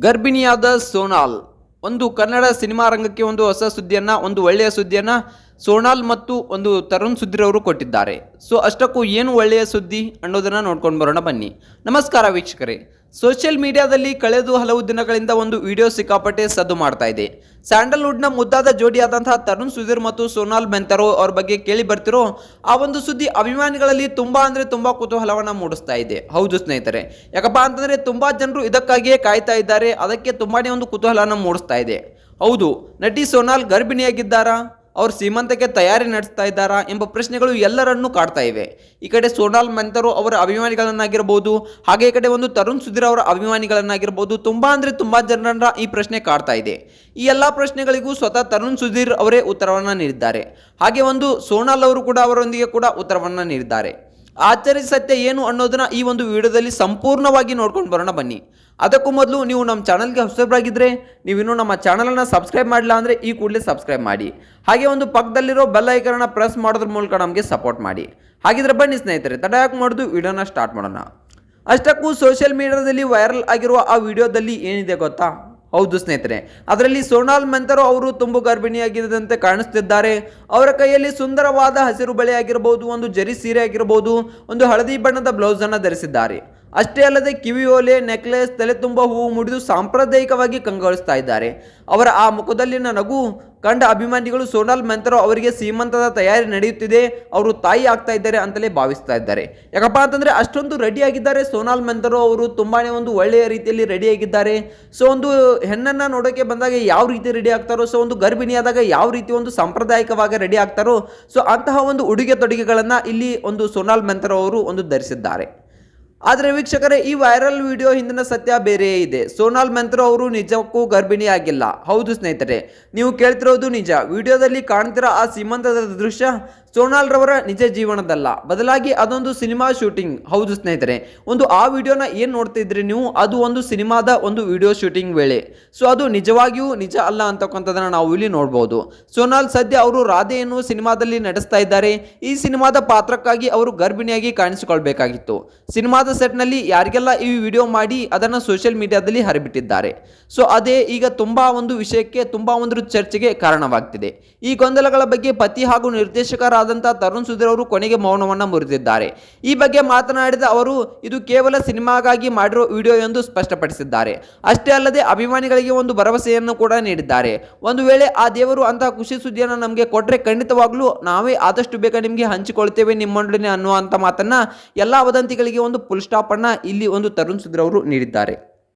ಗರ್ಭಿಣಿಯಾದ ಸೋನಾಲ್ ಒಂದು ಕನ್ನಡ ಸಿನಿಮಾ ರಂಗಕ್ಕೆ ಒಂದು ಹೊಸ ಸುದ್ದಿಯನ್ನು, ಒಂದು ಒಳ್ಳೆಯ ಸುದ್ದಿಯನ್ನು ಸೋನಾಲ್ ಮತ್ತು ಒಂದು ತರುಣ್ ಸುಧೀರ್ ಕೊಟ್ಟಿದ್ದಾರೆ. ಸೊ ಅಷ್ಟಕ್ಕೂ ಏನು ಒಳ್ಳೆಯ ಸುದ್ದಿ ಅನ್ನೋದನ್ನು ನೋಡ್ಕೊಂಡು ಬರೋಣ ಬನ್ನಿ. ನಮಸ್ಕಾರ ವೀಕ್ಷಕರೇ. ಸೋಷಿಯಲ್ ಮೀಡಿಯಾದಲ್ಲಿ ಕಳೆದು ಹಲವು ದಿನಗಳಿಂದ ಒಂದು ವಿಡಿಯೋ ಸಿಕ್ಕಾಪಟ್ಟೆ ಸದ್ದು ಮಾಡ್ತಾ ಇದೆ. ಸ್ಯಾಂಡಲ್ವುಡ್ನ ಮುದ್ದಾದ ಜೋಡಿಯಾದಂತಹ ತರುಣ್ ಸುಧೀರ್ ಮತ್ತು ಸೋನಾಲ್ ಮೆಂತರೋ ಅವ್ರ ಬಗ್ಗೆ ಕೇಳಿ ಬರ್ತಿರೋ ಆ ಒಂದು ಸುದ್ದಿ ಅಭಿಮಾನಿಗಳಲ್ಲಿ ತುಂಬಾ ಕುತೂಹಲವನ್ನು ಮೂಡಿಸ್ತಾ ಇದೆ. ಹೌದು ಸ್ನೇಹಿತರೆ, ಯಾಕಪ್ಪ ಅಂತಂದ್ರೆ ತುಂಬಾ ಜನರು ಇದಕ್ಕಾಗಿಯೇ ಕಾಯ್ತಾ ಇದ್ದಾರೆ. ಅದಕ್ಕೆ ತುಂಬಾನೇ ಒಂದು ಕುತೂಹಲನ ಮೂಡಿಸ್ತಾ ಇದೆ. ಹೌದು, ನಟಿ ಸೋನಾಲ್ ಗರ್ಭಿಣಿಯಾಗಿದ್ದಾರಾ, ಅವ್ರು ಸೀಮಂತಕ್ಕೆ ತಯಾರಿ ನಡೆಸ್ತಾ ಇದ್ದಾರಾ ಎಂಬ ಪ್ರಶ್ನೆಗಳು ಎಲ್ಲರನ್ನೂ ಕಾಡ್ತಾ ಇವೆ. ಈ ಕಡೆ ಸೋನಾಲ್ ಮೆಂತರೋ ಅವರ ಅಭಿಮಾನಿಗಳನ್ನಾಗಿರ್ಬೋದು, ಹಾಗೆ ಈ ಕಡೆ ಒಂದು ತರುಣ್ ಸುಧೀರ್ ಅವರ ಅಭಿಮಾನಿಗಳನ್ನಾಗಿರ್ಬೋದು, ತುಂಬಾ ಜನರ ಈ ಪ್ರಶ್ನೆ ಕಾಡ್ತಾ ಇದೆ. ಈ ಎಲ್ಲ ಪ್ರಶ್ನೆಗಳಿಗೂ ಸ್ವತಃ ತರುಣ್ ಸುಧೀರ್ ಅವರೇ ಉತ್ತರವನ್ನು ನೀಡಿದ್ದಾರೆ. ಹಾಗೆ ಒಂದು ಸೋನಾಲ್ ಅವರು ಕೂಡ ಅವರೊಂದಿಗೆ ಕೂಡ ಉತ್ತರವನ್ನು ನೀಡಿದ್ದಾರೆ. ಆಶ್ಚರ್ಯ ಸತ್ಯ ಏನು ಅನ್ನೋದನ್ನ ಈ ಒಂದು ವಿಡಿಯೋದಲ್ಲಿ ಸಂಪೂರ್ಣವಾಗಿ ನೋಡ್ಕೊಂಡು ಬರೋಣ ಬನ್ನಿ. ಅದಕ್ಕೂ ಮೊದಲು ನೀವು ನಮ್ಮ ಚಾನಲ್ಗೆ ಹೊಸಬರಾಗಿದ್ದರೆ, ನೀವಿನ್ನೂ ನಮ್ಮ ಚಾನಲನ್ನು ಸಬ್ಸ್ಕ್ರೈಬ್ ಮಾಡಿಲ್ಲ ಅಂದರೆ ಈ ಕೂಡಲೇ ಸಬ್ಸ್ಕ್ರೈಬ್ ಮಾಡಿ. ಹಾಗೆ ಒಂದು ಪಕ್ಕದಲ್ಲಿರೋ ಬೆಲ್ ಐಕಾನ್ನ ಪ್ರೆಸ್ ಮಾಡೋದ್ರ ಮೂಲಕ ನಮಗೆ ಸಪೋರ್ಟ್ ಮಾಡಿ. ಹಾಗಿದ್ರೆ ಬನ್ನಿ ಸ್ನೇಹಿತರೆ, ತಡ ಯಾಕೆ ಮಾಡೋದು, ವಿಡಿಯೋನ ಸ್ಟಾರ್ಟ್ ಮಾಡೋಣ. ಅಷ್ಟಕ್ಕೂ ಸೋಷಿಯಲ್ ಮೀಡಿಯಾದಲ್ಲಿ ವೈರಲ್ ಆಗಿರುವ ಆ ವಿಡಿಯೋದಲ್ಲಿ ಏನಿದೆ ಗೊತ್ತಾ? ಹೌದು ಸ್ನೇಹಿತರೆ, ಅದರಲ್ಲಿ ಸೋನಾಲ್ ಮೆಂತರೋ ಅವರು ತುಂಬು ಗರ್ಭಿಣಿಯಾಗಿದ್ದಂತೆ ಕಾಣಿಸ್ತಿದ್ದಾರೆ. ಅವರ ಕೈಯಲ್ಲಿ ಸುಂದರವಾದ ಹಸಿರು ಬಳೆ ಆಗಿರಬಹುದು, ಒಂದು ಜರಿ ಸೀರೆ ಆಗಿರಬಹುದು, ಒಂದು ಹಳದಿ ಬಣ್ಣದ ಬ್ಲೌಸ್ ಅನ್ನು ಧರಿಸಿದ್ದಾರೆ. ಅಷ್ಟೇ ಅಲ್ಲದೆ ಕಿವಿ ಓಲೆ, ನೆಕ್ಲೆಸ್, ತಲೆ ತುಂಬ ಹೂವು ಮುಡಿದು ಸಾಂಪ್ರದಾಯಿಕವಾಗಿ ಕಂಗೊಳಿಸ್ತಾ ಇದ್ದಾರೆ. ಅವರ ಆ ಮುಖದಲ್ಲಿನ ನಗು ಕಂಡ ಅಭಿಮಾನಿಗಳು ಸೋನಾಲ್ ಮೆಂತರೋ ಅವರಿಗೆ ಸೀಮಂತದ ತಯಾರಿ ನಡೆಯುತ್ತಿದೆ, ಅವರು ತಾಯಿ ಆಗ್ತಾ ಇದ್ದಾರೆ ಅಂತಲೇ ಭಾವಿಸ್ತಾ ಇದ್ದಾರೆ. ಯಾಕಪ್ಪ ಅಂತಂದ್ರೆ ಅಷ್ಟೊಂದು ರೆಡಿ ಆಗಿದ್ದಾರೆ ಸೋನಾಲ್ ಮೆಂತರೋ ಅವರು. ತುಂಬಾನೇ ಒಂದು ಒಳ್ಳೆಯ ರೀತಿಯಲ್ಲಿ ರೆಡಿ ಆಗಿದ್ದಾರೆ. ಸೊ ಒಂದು ಹೆಣ್ಣನ್ನ ನೋಡೋಕೆ ಬಂದಾಗ ಯಾವ ರೀತಿ ರೆಡಿ ಆಗ್ತಾರೋ, ಸೊ ಒಂದು ಗರ್ಭಿಣಿಯಾದಾಗ ಯಾವ ರೀತಿ ಒಂದು ಸಾಂಪ್ರದಾಯಿಕವಾಗಿ ರೆಡಿ ಆಗ್ತಾರೋ, ಸೊ ಅಂತಹ ಒಂದು ಉಡುಗೆ ತೊಡುಗೆಗಳನ್ನ ಇಲ್ಲಿ ಒಂದು ಸೋನಾಲ್ ಮೆಂತರೋ ಅವರು ಒಂದು ಧರಿಸಿದ್ದಾರೆ. ಆದರೆ ವೀಕ್ಷಕರೇ, ಈ ವೈರಲ್ ವಿಡಿಯೋ ಹಿಂದಿನ ಸತ್ಯ ಬೇರೆಯೇ ಇದೆ. ಸೋನಾಲ್ ಮೆಂತರೋ ಅವರು ನಿಜಕ್ಕೂ ಗರ್ಭಿಣಿ ಆಗಿಲ್ಲ. ಹೌದು ಸ್ನೇಹಿತರೆ, ನೀವು ಕೇಳ್ತಿರೋದು ನಿಜ. ವಿಡಿಯೋದಲ್ಲಿ ಕಾಣ್ತಿರೋ ಆ ಸೀಮಂತದ ದೃಶ್ಯ ಸೋನಾಲ್ ರವರ ನಿಜ ಜೀವನದಲ್ಲ, ಬದಲಾಗಿ ಅದೊಂದು ಸಿನಿಮಾ ಶೂಟಿಂಗ್. ಹೌದು ಸ್ನೇಹಿತರೆ, ಒಂದು ಆ ವಿಡಿಯೋನ ಏನು ನೋಡ್ತಿದ್ರಿ ನೀವು, ಅದು ಒಂದು ಸಿನಿಮಾದ ಒಂದು ವಿಡಿಯೋ ಶೂಟಿಂಗ್ ವೇಳೆ. ಸೊ ಅದು ನಿಜವಾಗಿಯೂ ನಿಜ ಅಲ್ಲ ಅಂತಕ್ಕಂಥದ್ದನ್ನು ನಾವು ಇಲ್ಲಿ ನೋಡ್ಬೋದು. ಸೋನಾಲ್ ಸದ್ಯ ಅವರು ರಾಧೆಯನ್ನು ಸಿನಿಮಾದಲ್ಲಿ ನಡೆಸ್ತಾ ಇದ್ದಾರೆ. ಈ ಸಿನಿಮಾದ ಪಾತ್ರಕ್ಕಾಗಿ ಅವರು ಗರ್ಭಿಣಿಯಾಗಿ ಕಾಣಿಸಿಕೊಳ್ಬೇಕಾಗಿತ್ತು. ಸಿನಿಮಾದ ಸೆಟ್ನಲ್ಲಿ ಯಾರಿಗೆಲ್ಲ ಈ ವಿಡಿಯೋ ಮಾಡಿ ಅದನ್ನು ಸೋಷಿಯಲ್ ಮೀಡಿಯಾದಲ್ಲಿ ಹರಿಬಿಟ್ಟಿದ್ದಾರೆ. ಸೊ ಅದೇ ಈಗ ತುಂಬಾ ಒಂದು ವಿಷಯಕ್ಕೆ, ತುಂಬಾ ಒಂದು ಚರ್ಚೆಗೆ ಕಾರಣವಾಗ್ತಿದೆ. ಈ ಗೊಂದಲಗಳ ಬಗ್ಗೆ ಪತಿ ಹಾಗೂ ನಿರ್ದೇಶಕರಾದಂತಹ ತರುಣ್ ಸುಧೀರ್ ಅವರು ಕೊನೆಗೆ ಮೌನವನ್ನು ಮುರಿದಿದ್ದಾರೆ. ಈ ಬಗ್ಗೆ ಮಾತನಾಡಿದ ಅವರು, ಇದು ಕೇವಲ ಸಿನಿಮಾಗಾಗಿ ಮಾಡಿರೋ ವಿಡಿಯೋ ಎಂದು ಸ್ಪಷ್ಟಪಡಿಸಿದ್ದಾರೆ. ಅಷ್ಟೇ ಅಲ್ಲದೆ ಅಭಿಮಾನಿಗಳಿಗೆ ಒಂದು ಭರವಸೆಯನ್ನು ಕೂಡ ನೀಡಿದ್ದಾರೆ. ಒಂದು ವೇಳೆ ಆ ದೇವರು ಅಂತಹ ಖುಷಿ ಸುದ್ದಿಯನ್ನು ನಮಗೆ ಕೊಟ್ಟರೆ ಖಂಡಿತವಾಗ್ಲೂ ನಾವೇ ಆದಷ್ಟು ಬೇಗ ನಿಮಗೆ ಹಂಚಿಕೊಳ್ತೇವೆ ನಿಮ್ಮೊಂದಿಗೆ ಅನ್ನುವಂಥ ಮಾತನ್ನ ಎಲ್ಲ ವದಂತಿಗಳಿಗೆ ಒಂದು ಫುಲ್ ಸ್ಟಾಪ್ ಅನ್ನ ಇಲ್ಲಿ ಒಂದು ತರುಣ್ ಸುಧೀರ್ ಅವರು ನೀಡಿದ್ದಾರೆ.